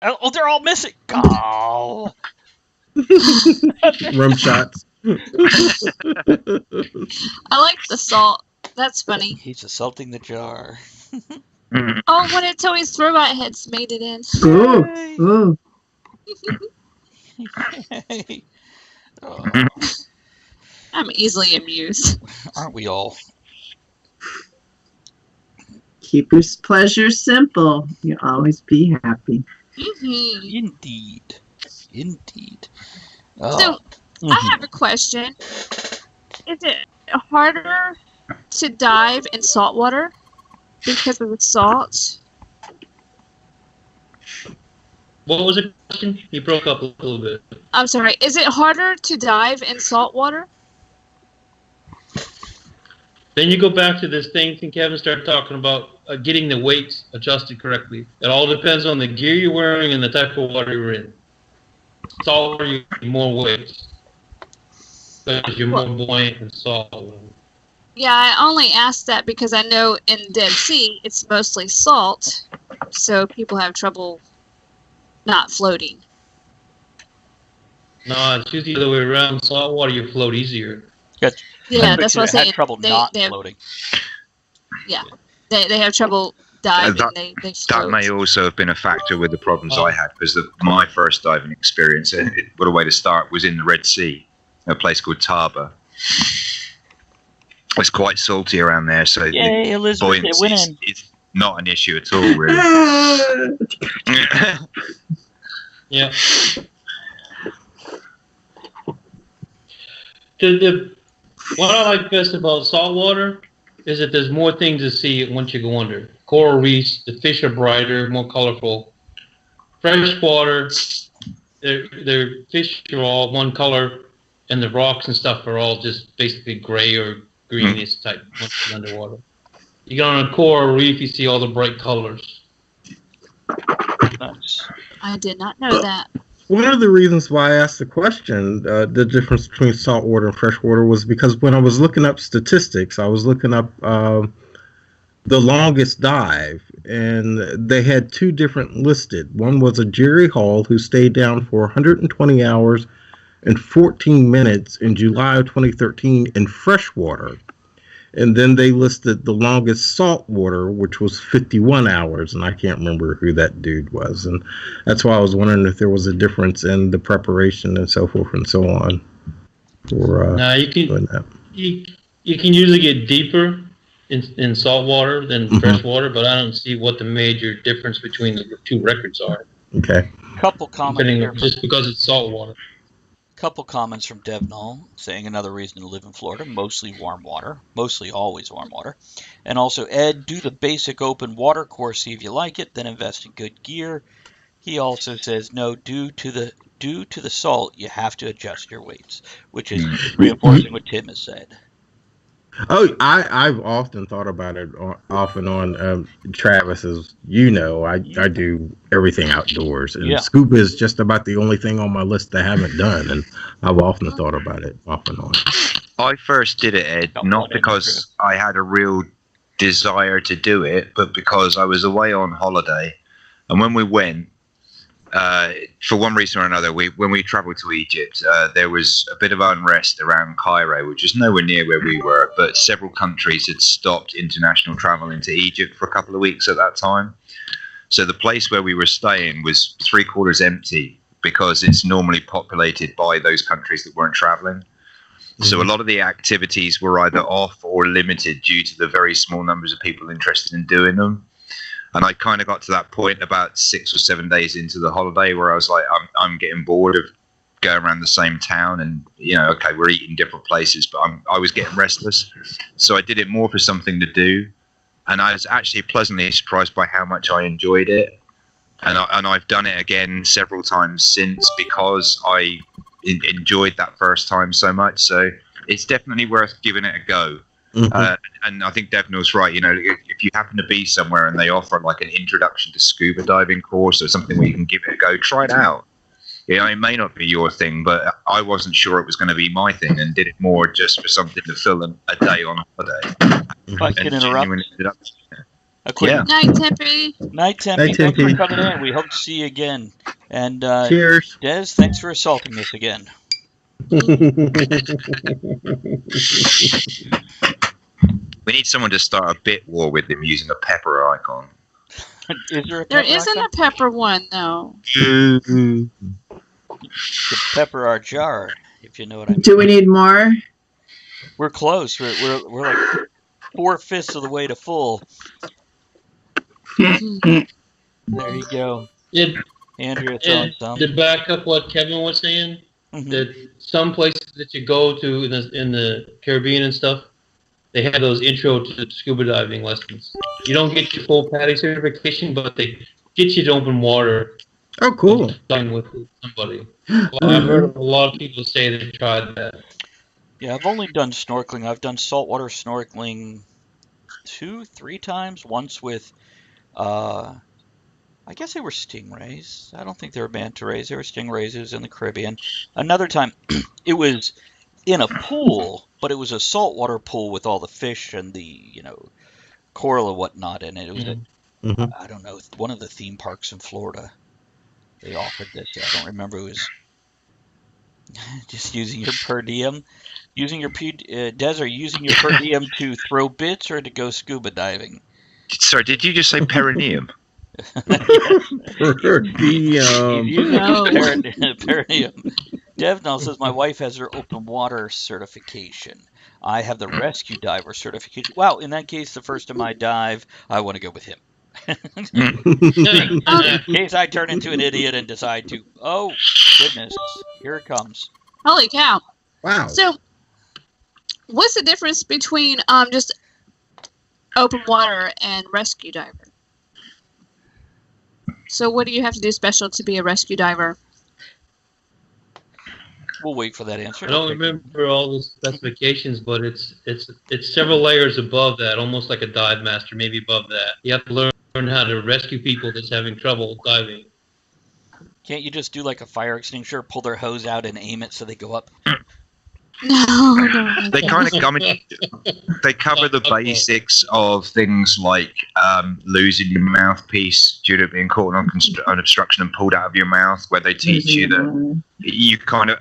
Oh, they're all missing. Oh. Rum shots. I like the salt. That's funny. He's assaulting the jar. Oh, what until his robot heads made it in. Ooh. Oh, I'm easily amused. aren't we all? Keep your pleasure simple. You'll always be happy. Mm-hmm. Indeed. So, I have a question. Is it harder to dive in salt water because of the salt? What was the question? You broke up a little bit. I'm sorry. Is it harder to dive in salt water? Then you go back to this thing, and Kevin started talking about getting the weights adjusted correctly. It all depends on the gear you're wearing and the type of water you're in. Salt water, you need more weights because you're more buoyant than salt water. Yeah, I only asked that because I know in Dead Sea it's mostly salt, so people have trouble not floating. No, it's usually the other way around. Salt water, you float easier. Yeah, that's what I'm saying. Had trouble not have, floating. Yeah, they have trouble diving. They That float. may also have been a factor with the problems I had, because my first diving experience, what a way to start, was in the Red Sea, a place called Tavern. It's quite salty around there, so Yay, Elizabeth, they went in. it's not an issue at all, really. Yeah. What I like best about saltwater is that there's more things to see once you go under. Coral reefs, the fish are brighter, more colorful. Freshwater, their fish are all one color, and the rocks and stuff are all just basically gray or greenish type once you're underwater. You get on a coral reef, you see all the bright colors. Nice. I did not know that. One of the reasons why I asked the question, the difference between saltwater and freshwater, was because when I was looking up statistics, I was looking up the longest dive, and they had two different listed. One was a Jerry Hall, who stayed down for 120 hours and 14 minutes in July of 2013 in freshwater. And then they listed the longest saltwater, which was 51 hours, and I can't remember who that dude was. And that's why I was wondering if there was a difference in the preparation and so forth and so on. For Now you doing that. you can usually get deeper in saltwater than freshwater, but I don't see what the major difference between the two records are. Okay. Couple comments here. Just because it's saltwater. Couple comments from Devnall saying another reason to live in Florida, mostly warm water, mostly always warm water. And also, Ed, do the basic open water course, see if you like it, then invest in good gear. He also says, no, due to the salt, you have to adjust your weights, which is reinforcing what Tim has said. Oh, I've often thought about it off and on. Travis, as you know, I do everything outdoors, and scuba is just about the only thing on my list I haven't done, and I've often thought about it off and on. I first did it, Ed, not because I had a real desire to do it, but because I was away on holiday, and when we went, for one reason or another, when we travelled to Egypt, there was a bit of unrest around Cairo, which is nowhere near where we were, but several countries had stopped international travel into Egypt for a couple of weeks at that time. So the place where we were staying was 3/4 empty because it's normally populated by those countries that weren't travelling. So a lot of the activities were either off or limited due to the very small numbers of people interested in doing them. And I kind of got to that point about 6 or 7 days into the holiday where I was like, I'm getting bored of going around the same town, and okay, we're eating different places, but I was getting restless. So I did it more for something to do, and I was actually pleasantly surprised by how much I enjoyed it. And I've done it again several times since because I enjoyed that first time so much. So it's definitely worth giving it a go. And I think Devnall's right. If you happen to be somewhere and they offer like an introduction to scuba diving course or something where you can give it a go, try it out. It may not be your thing, but I wasn't sure it was going to be my thing, and did it more just for something to fill a day on holiday. If I can interrupt, A quick Yeah. Night, Tempe. night, Tempe. Night, Thanks for Tempe. coming in. We hope to see you again. And Cheers. Des, thanks for assaulting us again. We need someone to start a bit war with him using a pepper icon. Is there a There pepper isn't icon? a pepper one, though. The pepper our jar, if you know what I mean. Do we need more? We're close. We're like 4/5 of the way to full. There you go. It, Andrea throwing some. to back up what Kevin was saying, Mhm. that some places that you go to in the Caribbean and stuff, they have those intro to scuba diving lessons. You don't get your full PADI certification, but they get you to open water Oh, cool. diving with somebody. Well, I've heard a lot of people say they tried that. Yeah, I've only done snorkeling. I've done saltwater snorkeling 2-3 times. Once with, I guess they were stingrays. I don't think they were manta rays. They were stingrays. It was in the Caribbean. Another time, it was in a pool, but it was a saltwater pool with all the fish and the, coral and whatnot in it. It was, Mhm. I don't know, one of the theme parks in Florida. They offered this. I don't remember. It was just using your per diem. Using your Des, are you using your per diem to throw bits or to go scuba diving? Sorry, did you just say perineum? For He's the, using No. his per diem. Devnall says my wife has her open water certification. I have the rescue diver certification. Wow, in that case, the first time I dive, I want to go with him. In case I turn into an idiot and decide to, oh goodness, here it comes. Holy cow. wow. So, what's the difference between just open water and rescue diver? So, what do you have to do special to be a rescue diver? We'll wait for that answer. I don't remember all the specifications, but it's several layers above that, almost like a dive master, maybe above that. You have to learn how to rescue people that's having trouble diving. Can't you just do like a fire extinguisher, pull their hose out and aim it so they go up? No. They kind of, I mean, they cover the basics of things like losing your mouthpiece due to it being caught on an obstruction and pulled out of your mouth, where they teach you that you kind of,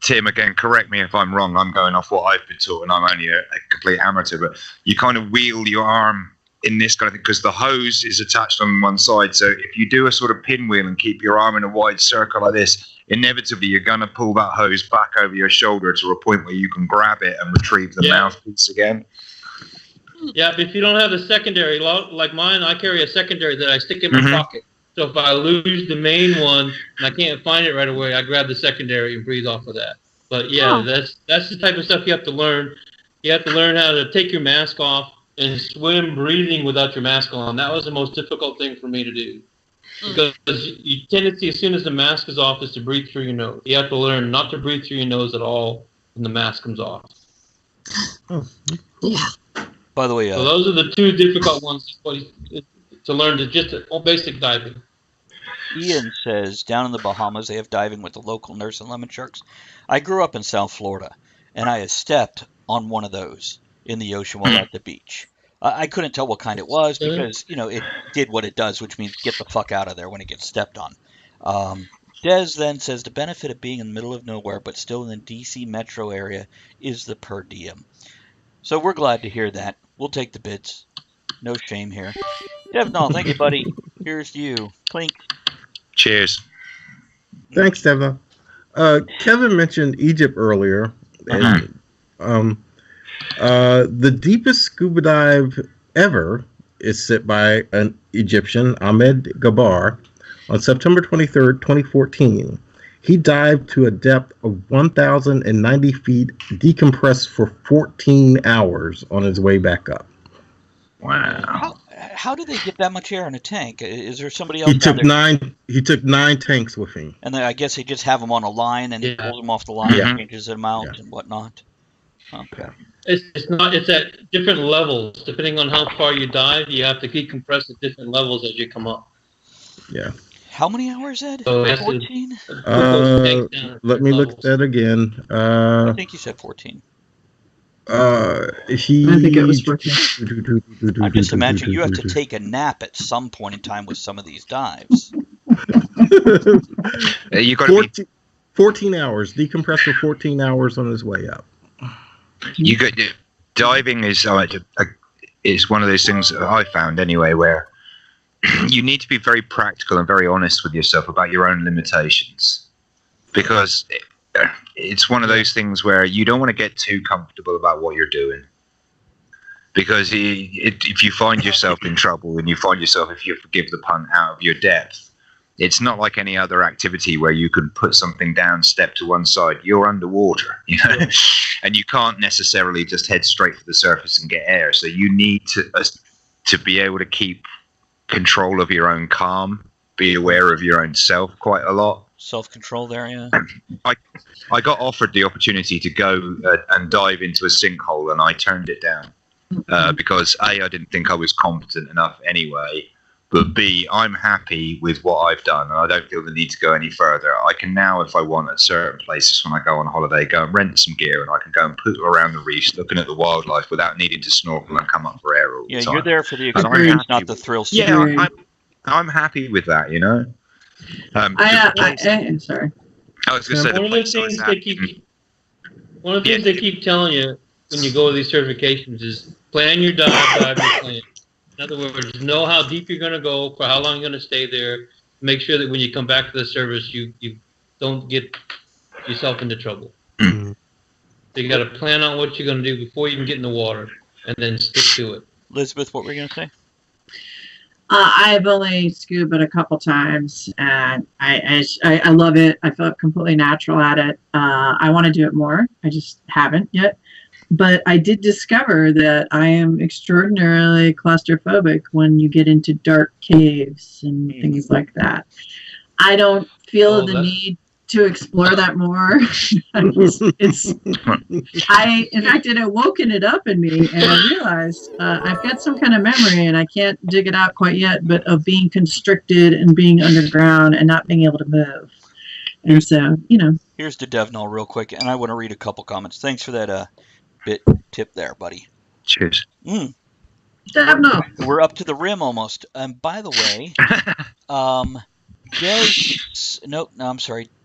Tim, again, correct me if I'm wrong, I'm going off what I've been taught and I'm only a complete amateur, but you kind of wheel your arm in this kind of thing because the hose is attached on one side. So if you do a sort of pinwheel and keep your arm in a wide circle like this, inevitably you're going to pull that hose back over your shoulder to a point where you can grab it and retrieve the mouthpiece again. Yeah, but if you don't have a secondary, like mine, I carry a secondary that I stick in my pocket. So if I lose the main one and I can't find it right away, I grab the secondary and breathe off of that. But yeah, that's the type of stuff you have to learn. You have to learn how to take your mask off and swim breathing without your mask on. That was the most difficult thing for me to do. Because your tendency as soon as the mask is off is to breathe through your nose. You have to learn not to breathe through your nose at all when the mask comes off. Yeah. By the way, So those are the two difficult ones to learn to just basic diving. Ian says down in the Bahamas they have diving with the local nurse and lemon sharks. I grew up in South Florida, and I had stepped on one of those in the ocean while at the beach. I couldn't tell what kind it was because, it did what it does, which means get the fuck out of there when it gets stepped on. Des then says the benefit of being in the middle of nowhere but still in the D.C. metro area is the per diem. So we're glad to hear that. We'll take the bids. No shame here. Devnall, thank you, buddy. Here's to you. Clink. Cheers. Thanks, Devna. Kevin mentioned Egypt earlier. And, the deepest scuba dive ever is set by an Egyptian, Ahmed Gabar, on September 23rd, 2014. He dived to a depth of 1,090 feet, decompressed for 14 hours on his way back up. Wow. How do they get that much air in a tank? Is there somebody else He down took there? He took 9 tanks with him. And then I guess they just have them on a line and he pulls them off the line and changes them out and whatnot. Okay. It's at different levels. Depending on how far you dive, you have to decompress at different levels as you come up. Yeah. How many hours, Ed? So 14? Let me look at that again. I think you said 14. He. I think it was working. I'm just imagining you have to take a nap at some point in time with some of these dives. You got to be 14 hours. Decompressed for 14 hours on his way up. You got diving is one of those things that I found anyway, where you need to be very practical and very honest with yourself about your own limitations, because it's one of those things where you don't want to get too comfortable about what you're doing, because if you find yourself in trouble and you find yourself, if you forgive the pun, out of your depth, it's not like any other activity where you can put something down, step to one side. You're underwater, you know, and you can't necessarily just head straight for the surface and get air. So you need to be able to keep control of your own calm, be aware of your own self quite a lot. Self-control there, yeah. I got offered the opportunity to go and dive into a sinkhole, and I turned it down because A, I didn't think I was competent enough anyway. But B, I'm happy with what I've done, and I don't feel the need to go any further. I can now, if I want, at certain places when I go on holiday, go and rent some gear, and I can go and put around the reefs, looking at the wildlife without needing to snorkel and come up for air all the time. Yeah, you're there for the And I'm experience, happy not the with- thrill. Yeah, I'm happy with that, you know. I'm sorry. I was going to say One of the things they keep telling you when you go to these certifications is plan your dive your plan. In other words, know how deep you're going to go, for how long you're going to stay there. Make sure that when you come back to the service, you don't get yourself into trouble. So you got to plan on what you're going to do before you even get in the water, and then stick to it. Elizabeth, what were you going to say? I've only scubaed a couple times, and I love it. I feel completely natural at it. I want to do it more. I just haven't yet. But I did discover that I am extraordinarily claustrophobic when you get into dark caves and things like that. I don't feel the need to explore that more. In fact, it awoken it up in me, and I realized I've got some kind of memory, and I can't dig it out quite yet, but of being constricted and being underground and not being able to move. And so, you know. Here's to Devnall real quick, and I want to read a couple comments. Thanks for that bit tip there, buddy. Cheers. Devnall. We're up to the rim almost. By the way,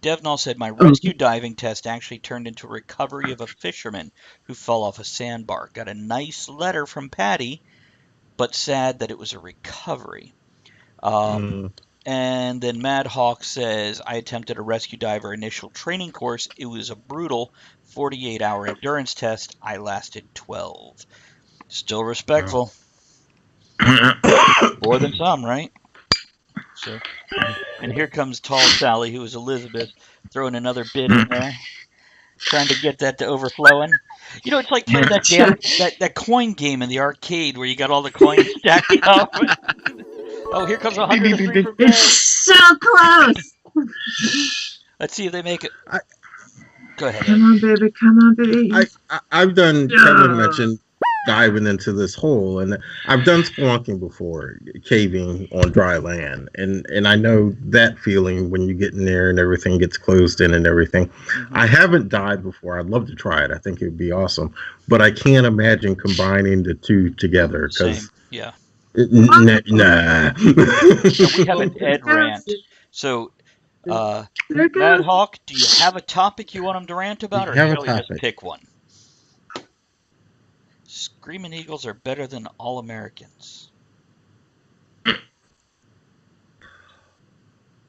Devnall said my rescue diving test actually turned into recovery of a fisherman who fell off a sandbar. Got a nice letter from Patty, but sad that it was a recovery. And then Mad Hawk says, I attempted a rescue diver initial training course. It was a brutal 48-hour endurance test. I lasted 12. Still respectful. More than some, right? So, and here comes Tall Sally, who is Elizabeth, throwing another bit in there, trying to get that to overflowing. You know, it's like playing that coin game in the arcade where you got all the coins stacked up. Oh, here comes 103 for Ben. It's so close. Let's see if they make it. Go ahead. Come on, baby. Come on, baby. I've done, Kevin mentioned diving into this hole, and I've done spelunking before, caving on dry land, and I know that feeling when you get in there and everything gets closed in and everything. Mm-hmm. I haven't dived before. I'd love to try it. I think it would be awesome, but I can't imagine combining the two together because yeah. Nah. We have an Ed rant. So, Mad Hawk, do you have a topic you want him to rant about, or shall we just pick one? Screaming Eagles are better than All Americans.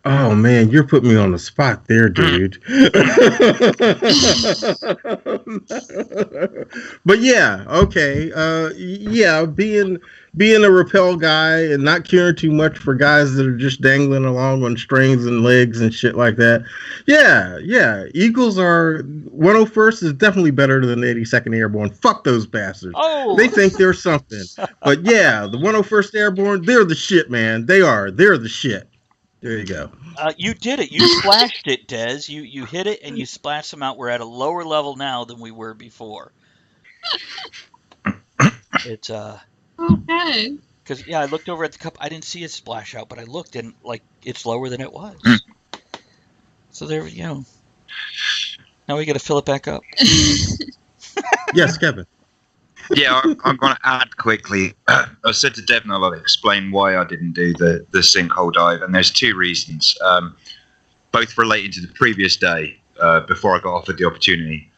Oh man, you're putting me on the spot there, dude. But yeah, okay. Yeah, being a rappel guy and not caring too much for guys that are just dangling along on strings and legs and shit like that. Yeah. Eagles are 101st is definitely better than the 82nd Airborne. Fuck those bastards. Oh. They think they're something. But yeah, the 101st Airborne, they're the shit, man. They're the shit. There you go. You did it. You splashed it, Des. You hit it and you splashed them out. We're at a lower level now than we were before. It's Okay. Because I looked over at the cup. I didn't see it splash out, but I looked and it's lower than it was. So there we go. Now we got to fill it back up. Yes, Kevin. Yeah, I'm going to add quickly. I said to Devon, I'll explain why I didn't do the sinkhole dive, and there's two reasons, both relating to the previous day before I got offered the opportunity,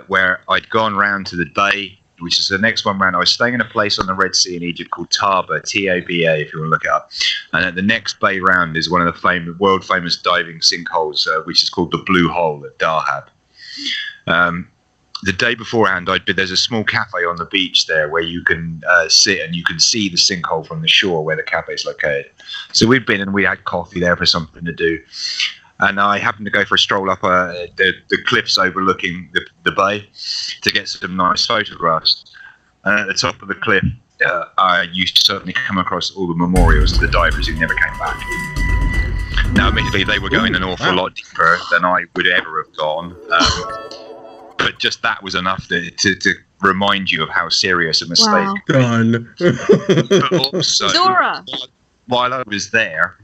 where I'd gone round to the bay, which is the next one round. I was staying in a place on the Red Sea in Egypt called Taba, T-A-B-A, if you want to look it up. And at the next bay round is one of the world famous diving sinkholes, which is called the Blue Hole at Dahab. The day beforehand, there's a small cafe on the beach there where you can sit and you can see the sinkhole from the shore where the cafe is located. So we'd been and we had coffee there for something to do. And I happened to go for a stroll up the cliffs overlooking the bay to get some nice photographs. And at the top of the cliff, I used to suddenly come across all the memorials of the divers who never came back. Now, admittedly, they were going an awful lot deeper than I would ever have gone. But just that was enough to remind you of how serious a mistake. Wow. Done. But also, Dora. while I was there,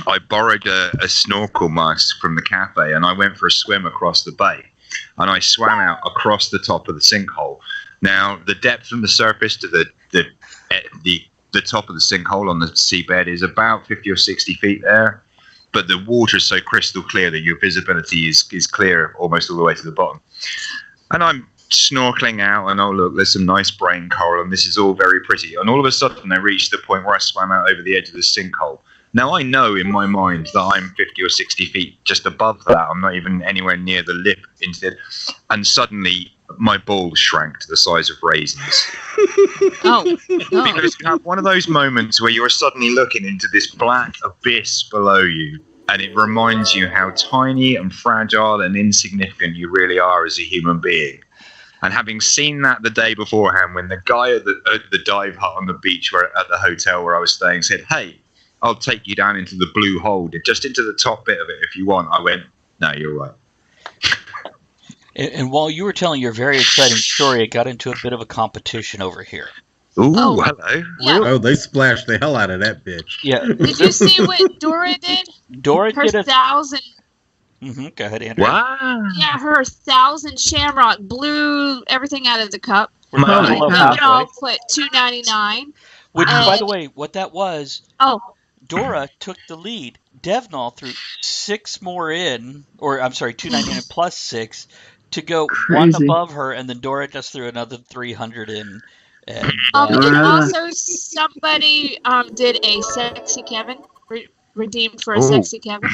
I borrowed a snorkel mask from the cafe and I went for a swim across the bay. And I swam out across the top of the sinkhole. Now, the depth from the surface to the top of the sinkhole on the seabed is about 50 or 60 feet there. But the water is so crystal clear that your visibility is clear almost all the way to the bottom. And I'm snorkeling out, and oh, look, there's some nice brain coral, and this is all very pretty. And all of a sudden, I reached the point where I swam out over the edge of the sinkhole. Now, I know in my mind that I'm 50 or 60 feet just above that. I'm not even anywhere near the lip into it. And suddenly, my balls shrank to the size of raisins. Oh. Because you have one of those moments where you're suddenly looking into this black abyss below you, and it reminds you how tiny and fragile and insignificant you really are as a human being. And having seen that the day beforehand, when the guy at the dive hut on the beach at the hotel where I was staying said, "Hey, I'll take you down into the blue hole, just into the top bit of it if you want," I went, "No, you're right." And while you were telling your very exciting story, it got into a bit of a competition over here. Ooh, Oh. hello. Yeah. Oh, they splashed the hell out of that bitch. Yeah, Did you see what Dora did? Dora Her did a... 1,000. Go ahead, Andrew. Wow. Yeah, her 1,000 shamrock blew everything out of the cup. From a Holy below cow. halfway. Devnall put 2.99. Which, by And- the way, what that was, Oh, Dora took the lead. Devnall threw 6 more in, or I'm sorry, 299 plus 6 to go one Crazy. above her, and then Dora just threw another 300 in. And, and Wow. also somebody did a sexy Kevin, redeemed for a Oh. sexy Kevin.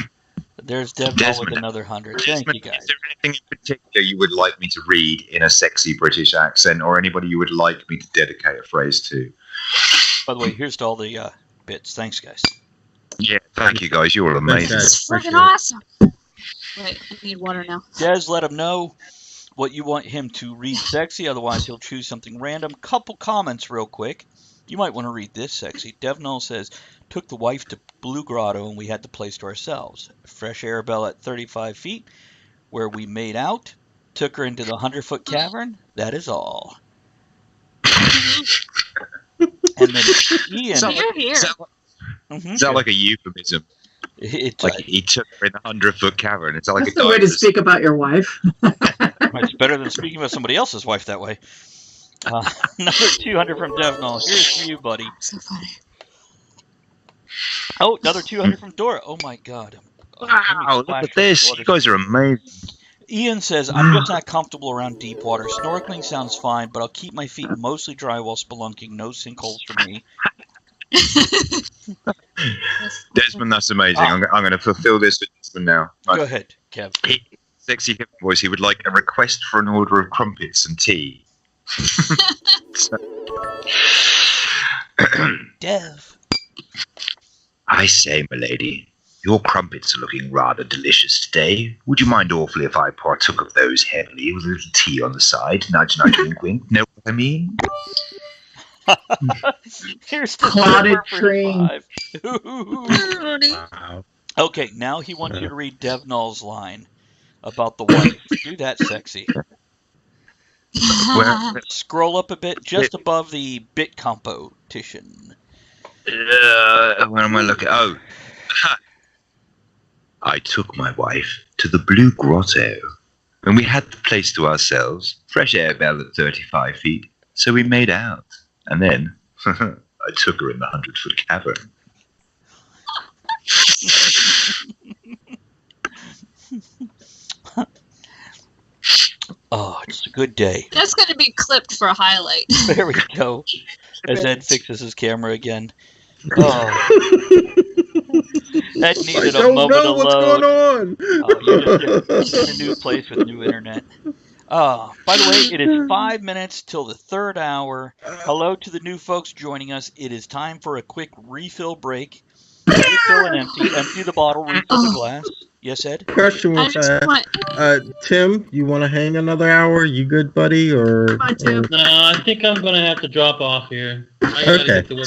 there's Devnall Desmond. with another 100. Thank you, guys. Is there anything in particular you would like me to read in a sexy British accent, or anybody you would like me to dedicate a phrase to? By the way, here's to all the bits. Thanks, guys. Yeah, thank you guys. You're amazing. guys. It's Appreciate freaking it. awesome. Wait, I need water now. Des, let him know what you want him to read sexy. Otherwise, he'll choose something random. Couple comments real quick. You might want to read this sexy. Devnall says, took the wife to Blue Grotto and we had the place to ourselves. Fresh air bell at 35 feet where we made out. Took her into the 100-foot cavern. That is all. And then Ian. So- You're here. Mhm. Is that like a euphemism? It's, Like he took her in the 100-foot cavern. It's like That's a the way to diver's- speak about your wife. it's better than speaking about somebody else's wife that way. Another 200 from Devnall. Here's for you, buddy. So funny. Oh, another 200 from Dora. Oh my God. Wow, look at this. You guys are amazing. Ian says, I'm just not comfortable around deep water. Snorkeling sounds fine, but I'll keep my feet mostly dry while spelunking. No sinkholes for me. Desmond, that's amazing. I'm going to fulfill this with Desmond now. Go ahead, Kev. Sexy voice. He would like a request for an order of crumpets and tea. Dev. I say, milady, your crumpets are looking rather delicious today. Would you mind awfully if I partook of those heavily with a little tea on the side? Nudge, nudge, wink, wink. Know what I mean? Here's the Clotted number for train. 5. Wow. Okay, now he wants you to read Devnall's line about the wife. Do that sexy. Where, Scroll up a bit, just above the bit competition. where am I looking? Oh. Ha. I took my wife to the Blue Grotto, and we had the place to ourselves. Fresh air bell at 35 feet. So we made out. And then I took her in the 100-foot cavern. Oh, it's a good day. That's going to be clipped for a highlight. There we go. As Ed fixes his camera again. Oh. That needed a moment know of what's load. going on. Oh, you're just in a new place with new internet. By the way, it is 5 minutes till the third hour. Hello to the new folks joining us. It is time for a quick refill break. Refill and empty the bottle, refill the glass. Yes, Ed? Question I with just that. want. Tim, you want to hang another hour? You good, buddy? Or Come on, Tim. No, I think I'm gonna have to drop off here. I gotta Okay. get to work.